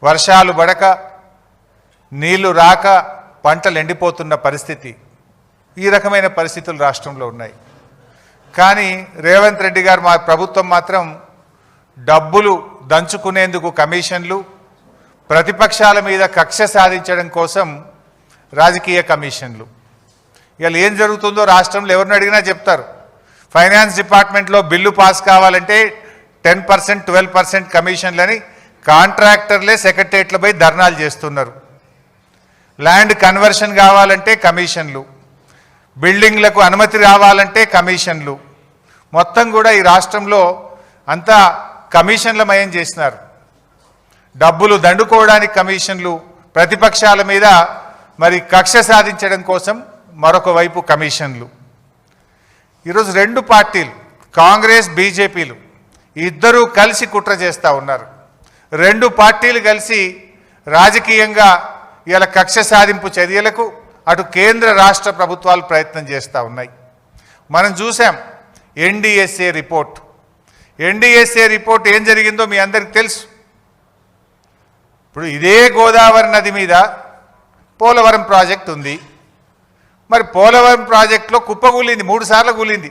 వర్షాలు పడక నీళ్లు రాక పంటలు ఎండిపోతున్న పరిస్థితి, ఈ రకమైన పరిస్థితులు రాష్ట్రంలో ఉన్నాయి. కానీ రేవంత్ రెడ్డి గారు మా ప్రభుత్వం మాత్రం డబ్బులు దంచుకునేందుకు కమిషన్లు, ప్రతిపక్షాల మీద కక్ష సాధించడం కోసం రాజకీయ కమిషన్లు. ఇవాళ ఏం జరుగుతుందో రాష్ట్రంలో ఎవరిని అడిగినా చెప్తారు. ఫైనాన్స్ డిపార్ట్మెంట్లో బిల్లు పాస్ కావాలంటే 10%, 12% కమిషన్లని కాంట్రాక్టర్లే సెక్రటరియట్లపై ధర్నాలు చేస్తున్నారు. ల్యాండ్ కన్వర్షన్ కావాలంటే కమిషన్లు, బిల్డింగ్లకు అనుమతి రావాలంటే కమిషన్లు. మొత్తం కూడా ఈ రాష్ట్రంలో అంతా కమిషన్లమయం చేసినారు. డబ్బులు దండుకోవడానికి కమిషన్లు, ప్రతిపక్షాల మీద మరి కక్ష సాధించడం కోసం మరొక వైపు కమిషన్లు. ఈరోజు రెండు పార్టీలు, కాంగ్రెస్ బీజేపీలు ఇద్దరూ కలిసి కుట్ర చేస్తూ ఉన్నారు. రెండు పార్టీలు కలిసి రాజకీయంగా ఇలా కక్ష సాధింపు చర్యలకు అటు కేంద్ర రాష్ట్ర ప్రభుత్వాలు ప్రయత్నం చేస్తూ ఉన్నాయి. మనం చూసాం ఎన్డీఎస్ఏ రిపోర్ట్. ఎన్డీఎస్ఏ రిపోర్ట్ ఏం జరిగిందో మీ అందరికీ తెలుసు. ఇప్పుడు ఇదే గోదావరి నది మీద పోలవరం ప్రాజెక్ట్ ఉంది. మరి పోలవరం ప్రాజెక్టులో కుప్పగూలింది, 3 సార్లు కూలింది.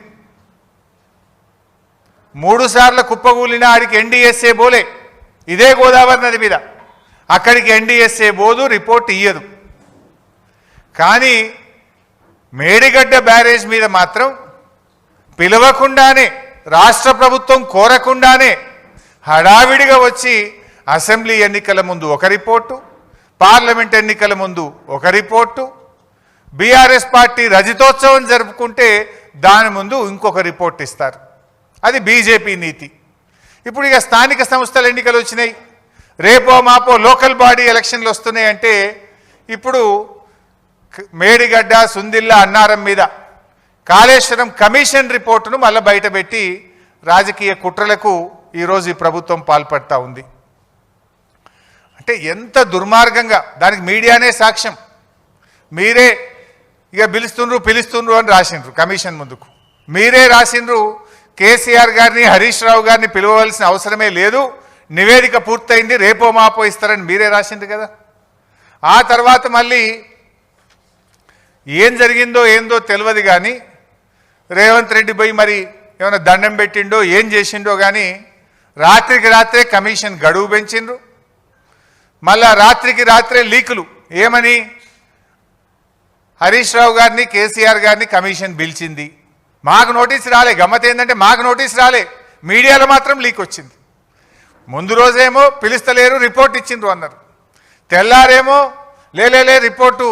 3 సార్లు కుప్పగూలిన ఆడికి ఎన్డీఎస్ఏ పోలే. ఇదే గోదావరి నది మీద అక్కడికి ఎన్డీఎస్ఏ పోదు, రిపోర్ట్ ఇయ్యదు. కానీ మేడిగడ్డ బ్యారేజ్ మీద మాత్రం పిలవకుండానే, రాష్ట్ర ప్రభుత్వం కోరకుండానే హడావిడిగా వచ్చి అసెంబ్లీ ఎన్నికల ముందు ఒక రిపోర్టు, పార్లమెంట్ ఎన్నికల ముందు ఒక రిపోర్టు, బీఆర్ఎస్ పార్టీ రజతోత్సవం జరుపుకుంటే దాని ముందు ఇంకొక రిపోర్ట్ ఇస్తారు. అది బీజేపీ నీతి. ఇప్పుడు ఇక స్థానిక సంస్థల ఎన్నికలు వచ్చినాయి, రేపో మాపో లోకల్ బాడీ ఎలక్షన్లు వస్తున్నాయి. అంటే ఇప్పుడు మేడిగడ్డ, సుందిల్ల, అన్నారం మీద కాళేశ్వరం కమిషన్ రిపోర్టును మళ్ళీ బయటపెట్టి రాజకీయ కుట్రలకు ఈరోజు ఈ ప్రభుత్వం పాల్పడతా ఉంది. అంటే ఎంత దుర్మార్గంగా, దానికి మీడియానే సాక్ష్యం. మీరే ఇక పిలుస్తుండ్రు అని రాసిండ్రు కమిషన్ ముందుకు. మీరే రాసిండ్రు కేసీఆర్ గారిని, హరీష్ రావు గారిని పిలవవలసిన అవసరమే లేదు, నివేదిక పూర్తయింది, రేపో మాపో ఇస్తారని మీరే రాసిండ్రు కదా. ఆ తర్వాత మళ్ళీ ఏం జరిగిందో ఏందో తెలియదు కానీ రేవంత్ రెడ్డి పోయి మరి ఏమైనా దండం పెట్టిండో ఏం చేసిండో కానీ రాత్రికి రాత్రే కమిషన్ గడువు పెంచిండ్రు. మళ్ళా రాత్రికి రాత్రే లీకులు. ఏమని? హరీష్ రావు గారిని, కేసీఆర్ గారిని కమిషన్ పిలిచింది, మాకు నోటీస్ రాలే. గమ్మత్ ఏంటంటే మాకు నోటీస్ రాలే, మీడియాలో మాత్రం లీక్ వచ్చింది. ముందు రోజేమో పిలుస్తలేరు, రిపోర్ట్ ఇచ్చిండ్రు అన్నారు. తెల్లారేమో లే రిపోర్టు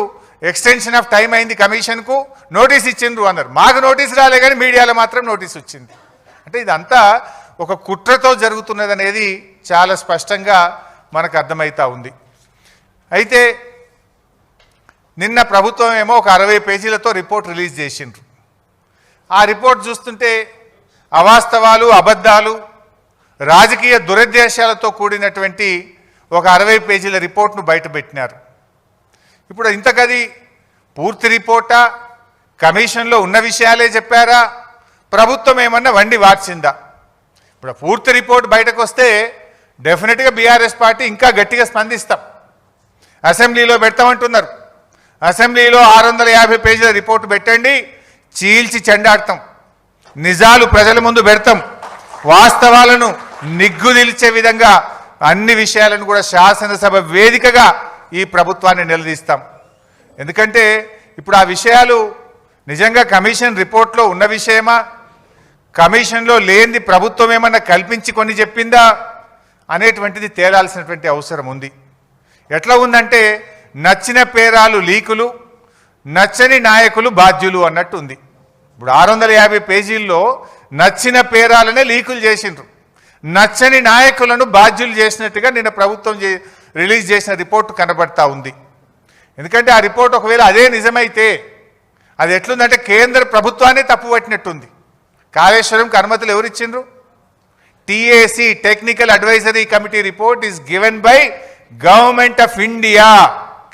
ఎక్స్టెన్షన్ ఆఫ్ టైం అయింది, కమిషన్కు నోటీస్ ఇచ్చిండ్రు అన్నారు. మాకు నోటీస్ రాలే కానీ మీడియాలో మాత్రం నోటీస్ వచ్చింది. అంటే ఇదంతా ఒక కుట్రతో జరుగుతున్నది అనేది చాలా స్పష్టంగా మనకు అర్థమవుతా ఉంది. అయితే నిన్న ప్రభుత్వం ఏమో ఒక 60 పేజీలతో రిపోర్ట్ రిలీజ్ చేసిండ్రు. ఆ రిపోర్ట్ చూస్తుంటే అవాస్తవాలు, అబద్ధాలు, రాజకీయ దురుద్దేశాలతో కూడినటువంటి ఒక 60 పేజీల రిపోర్ట్ను బయటపెట్టినారు. ఇప్పుడు ఇంతకది పూర్తి రిపోర్టా, కమిషన్లో ఉన్న విషయాలే చెప్పారా, ప్రభుత్వం ఏమన్నా వండి వార్చిందా? ఇప్పుడు పూర్తి రిపోర్ట్ బయటకు వస్తే డెఫినెట్గా బీఆర్ఎస్ పార్టీ ఇంకా గట్టిగా స్పందిస్తాం. అసెంబ్లీలో పెడతామంటున్నారు. అసెంబ్లీలో 650 పేజీల రిపోర్టు పెట్టండి, చీల్చి చెండాడతాం, నిజాలు ప్రజల ముందు పెడతాం, వాస్తవాలను నిగ్గుదిల్చే విధంగా అన్ని విషయాలను కూడా శాసనసభ వేదికగా ఈ ప్రభుత్వాన్ని నిలదీస్తాం. ఎందుకంటే ఇప్పుడు ఆ విషయాలు నిజంగా కమిషన్ రిపోర్ట్లో ఉన్న విషయమా, కమిషన్లో లేనిది ప్రభుత్వం ఏమన్నా కల్పించి కొన్ని చెప్పిందా అనేటువంటిది తేలాల్సినటువంటి అవసరం ఉంది. ఎట్లా ఉందంటే నచ్చిన పేరాలు లీకులు, నచ్చని నాయకులు బాధ్యులు అన్నట్టు ఉంది. ఇప్పుడు 650 పేజీల్లో నచ్చిన పేరాలనే లీకులు చేసిండ్రు, నచ్చని నాయకులను బాధ్యులు చేసినట్టుగా నిన్న ప్రభుత్వం రిలీజ్ చేసిన రిపోర్టు కనబడతా ఉంది. ఎందుకంటే ఆ రిపోర్ట్ ఒకవేళ అదే నిజమైతే అది ఎట్లుందంటే కేంద్ర ప్రభుత్వాన్ని తప్పుపట్టినట్టుంది. కాళేశ్వరంకి అనుమతులు ఎవరు ఇచ్చిండ్రు? TAC, technical advisory committee report is given by government of India,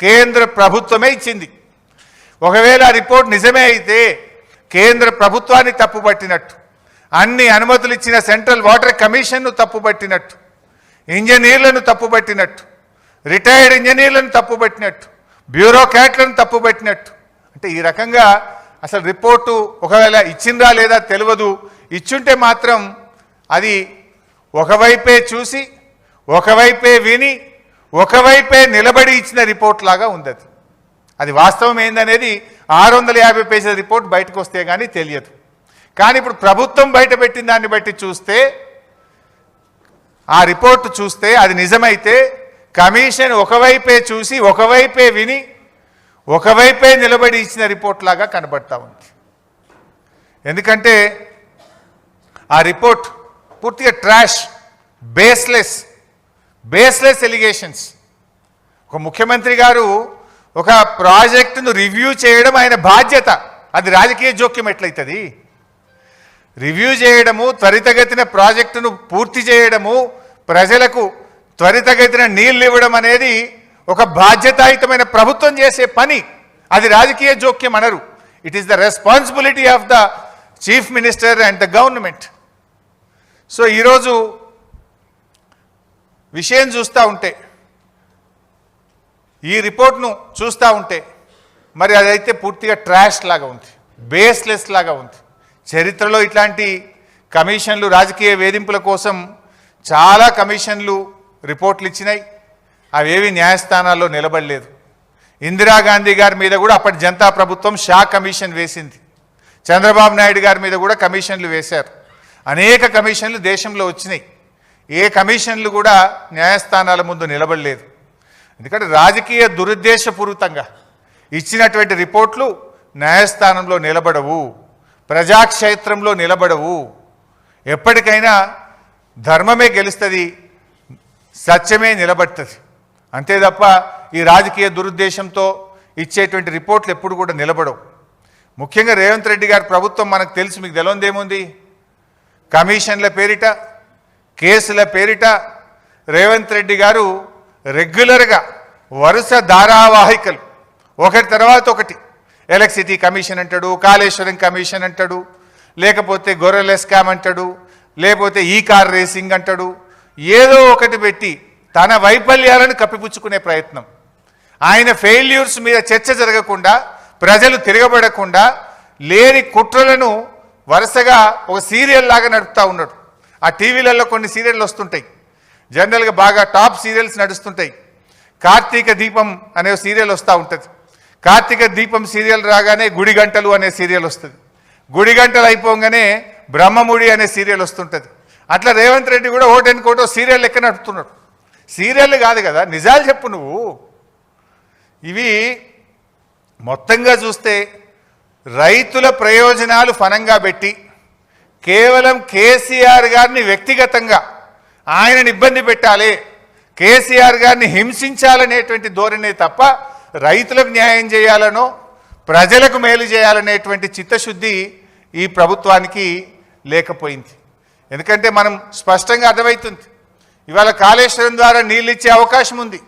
కేంద్ర ప్రభుత్వమే ఇచ్చింది. ఒకవేళ ఆ రిపోర్ట్ నిజమే అయితే కేంద్ర ప్రభుత్వాన్ని తప్పుపట్టినట్టు, అన్ని అనుమతులు ఇచ్చిన సెంట్రల్ వాటర్ కమిషన్ను తప్పుపట్టినట్టు, ఇంజనీర్లను తప్పుపట్టినట్టు, రిటైర్డ్ ఇంజనీర్లను తప్పుపట్టినట్టు, బ్యూరోక్రాట్లను తప్పుపట్టినట్టు. అంటే ఈ రకంగా అసలు రిపోర్టు ఒకవేళ ఇచ్చిందా లేదా తెలియదు, ఇచ్చుంటే మాత్రం అది ఒకవైపే చూసి ఒకవైపే విని ఒకవైపే నిలబడి ఇచ్చిన రిపోర్ట్ లాగా ఉంది. అది వాస్తవం ఏందనేది 650 పేజీల రిపోర్ట్ బయటకు వస్తే కానీ తెలియదు. కానీ ఇప్పుడు ప్రభుత్వం బయట పెట్టిన దాన్ని బట్టి చూస్తే, ఆ రిపోర్టు చూస్తే అది నిజమైతే కమిషన్ ఒకవైపే చూసి ఒకవైపే విని ఒకవైపే నిలబడి ఇచ్చిన రిపోర్ట్ లాగా కనబడతా ఉంది. ఎందుకంటే ఆ రిపోర్ట్ పూర్తిగా ట్రాష్, బేస్లెస్ ఎలిగేషన్స్. ఒక ముఖ్యమంత్రి గారు ఒక ప్రాజెక్టును రివ్యూ చేయడం ఆయన బాధ్యత. అది రాజకీయ జోక్యం ఎట్లయితుంది? రివ్యూ చేయడము, త్వరితగతిన ప్రాజెక్టును పూర్తి చేయడము, ప్రజలకు త్వరితగతిన నీళ్ళు ఇవ్వడం అనేది ఒక బాధ్యతాయుతమైన ప్రభుత్వం చేసే పని. అది రాజకీయ జోక్యం అనరు. It is the responsibility of the chief minister and the government. So ఈరోజు విషయం చూస్తూ ఉంటే, ఈ రిపోర్ట్ను చూస్తూ ఉంటే మరి అదైతే పూర్తిగా ట్రాష్ లాగా ఉంది, బేస్లెస్ లాగా ఉంది. చరిత్రలో ఇట్లాంటి కమిషన్లు, రాజకీయ వేధింపుల కోసం చాలా కమిషన్లు రిపోర్ట్లు ఇచ్చినాయి. అవేవి న్యాయస్థానాల్లో నిలబడలేదు. ఇందిరాగాంధీ గారి మీద కూడా అప్పటి జనతా ప్రభుత్వం షా కమిషన్ వేసింది. చంద్రబాబు నాయుడు గారి మీద కూడా కమిషన్లు వేశారు. అనేక కమిషన్లు దేశంలో వచ్చినాయి. ఏ కమిషన్లు కూడా న్యాయస్థానాల ముందు నిలబడలేదు. ఎందుకంటే రాజకీయ దురుద్దేశపూరితంగా ఇచ్చినటువంటి రిపోర్ట్లు న్యాయస్థానంలో నిలబడవు, ప్రజాక్షేత్రంలో నిలబడవు. ఎప్పటికైనా ధర్మమే గెలుస్తుంది, సత్యమే నిలబడుతుంది. అంతే తప్ప ఈ రాజకీయ దురుద్దేశంతో ఇచ్చేటువంటి రిపోర్ట్లు ఎప్పుడు కూడా నిలబడవు. ముఖ్యంగా రేవంత్ రెడ్డి గారి ప్రభుత్వం మనకు తెలుసు, మీకు తెలియదేముంది? కమిషన్ల పేరిట, కేసుల పేరిట రేవంత్ రెడ్డి గారు రెగ్యులర్గా వరుస ధారావాహికలు ఒకటి తర్వాత ఒకటి, ఎలక్ట్రిసిటీ కమిషన్ అంటాడు, కాళేశ్వరం కమిషన్ అంటాడు, లేకపోతే గొర్రెల స్కామ్ అంటాడు, లేకపోతే ఈ కార్ రేసింగ్ అంటాడు. ఏదో ఒకటి పెట్టి తన వైఫల్యాలను కప్పిపుచ్చుకునే ప్రయత్నం. ఆయన ఫెయిల్యూర్స్ మీద చర్చ జరగకుండా, ప్రజలు తిరగబడకుండా లేని కుట్రలను వరుసగా ఒక సీరియల్ లాగా నడుపుతూ ఉన్నాడు. ఆ టీవీలలో కొన్ని సీరియళ్ళు వస్తుంటాయి, జనరల్గా బాగా టాప్ సీరియల్స్ నడుస్తుంటాయి. కార్తీక దీపం అనే సీరియల్ వస్తూ ఉంటుంది. కార్తీక దీపం సీరియల్ రాగానే గుడి గంటలు అనే సీరియల్ వస్తుంది. గుడి గంటలు అయిపోగానే బ్రహ్మముడి అనే సీరియల్ వస్తుంటుంది. అట్లా రేవంత్ రెడ్డి కూడా ఓటెనుకోటో సీరియల్ లెక్క నడుపుతున్నాడు. సీరియల్ కాదు కదా, నిజాలు చెప్పు నువ్వు. ఇవి మొత్తంగా చూస్తే రైతుల ప్రయోజనాలు ఫనంగా పెట్టి కేవలం కేసీఆర్ గారిని వ్యక్తిగతంగా ఆయనని ఇబ్బంది పెట్టాలి, కేసీఆర్ గారిని హింసించాలనేటువంటి ధోరణే తప్ప రైతులకు న్యాయం చేయాలనో ప్రజలకు మేలు చేయాలనేటువంటి చిత్తశుద్ధి ఈ ప్రభుత్వానికి లేకపోయింది. ఎందుకంటే మనం స్పష్టంగా అర్థమవుతుంది, ఇవాళ కాళేశ్వరం ద్వారా నీళ్ళు ఇచ్చే అవకాశం ఉంది.